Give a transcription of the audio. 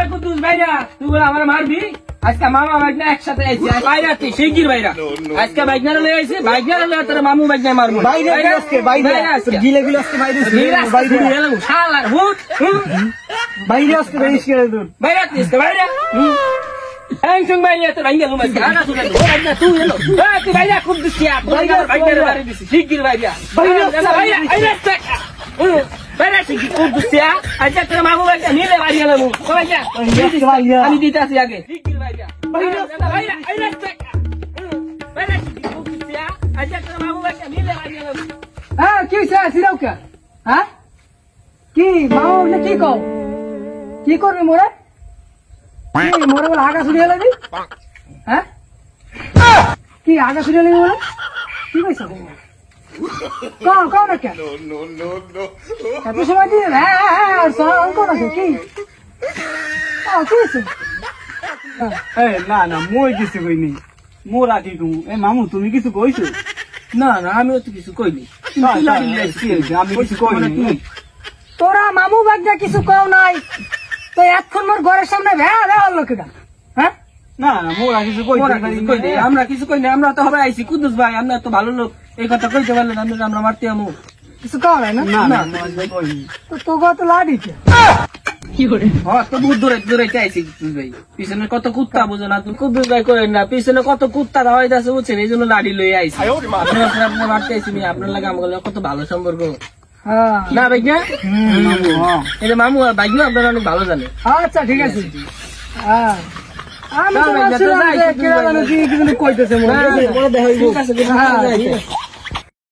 কুদ্দুস ভাইরা তুই বলে আমার মারবি আজকে মামা বাইকনা একসাথে আইছি বাইরে আছি শিগগির বাইরা আজকে বাইকনারে লয়ে আইছি বাইকনারে লয়ে তোর মামু বাইকনা মারবো বাইরে আজকে বাইরে গিলে গিলে আজকে বাইরে বাইরে এলো শালার হুট বাইরে আজকে রেস করে দূর বাইরে আজকে বাইরে এংসং বাইরে তোর আইয়া লুমাস গানা শুনে ওরা তুই এলো তুই বাইরে কুদ্দুস কি বাইরে বাইরে দিছি শিগগির বাইরে বাইরে আইলে বাইরে শিগগির কুদ্দুস আজকে তোর মামু বাইকনা নিলে বাইরে এলো কই যা আমি দিতাছি আগে শিগগির বাইরে বাইরে আইলে বাইরে শিগগির কুদ্দুস আজকে তোর মামু বাইকনা নিলে বাইরে এলো হ্যাঁ কি স্যার সিরাও কা হ্যাঁ কি মাও না কি কও কি করবে মোরে কি মোরে বলে আগা ছুড়িয়ে লাগবি হ্যাঁ কি আগা ছুড়িয়ে লাগবি বলে কি কইছ কোন কোন কে এত সময় দিয়ে হ্যাঁ সব কোন আছে কি কি আছে না না মই কিছু কইনি মোরা কি কমু এ মামু তুমি কিছু কইছো না না আমিও তো কিছু কইনি আমি কিছু কইনি তোরা মামু বাগদা কিছু কও নাই তো এখন মোর ঘরের সামনে ভ্যা ভ্যা হলো কিটা হ্যাঁ না না মোরা কিছু কইতে পারি আমরা কিছু কই না আমরা তো হবে আইছি কুদ্দুস ভাই আমরা তো ভালো লোক এই কথা কইতে পারলেন আমরা মারতে আমু কিছু কও নাই না না তো তোগো তো লাডিছে কি করে হ্যাঁ তো বহুত দূরে দূরে আইছি কুদ্দুস ভাই পিছনে কত কুত্তা বুঝো না তুমি কুদ্দুস ভাই করেন না পিছনে কত কুত্তা দাওয়াই আছে বুঝছেন এই জন্য লাডি লয়ে আইছি আপনার মারতে আইছি আপনার লাগে আমার কত ভালো সম্পর্ক না ভাইয়া এটা মামু আর ভাইয়া আপনারা অনেক ভালো জানে আচ্ছা ঠিক আছে আমি তো কইতেছে মনে হয়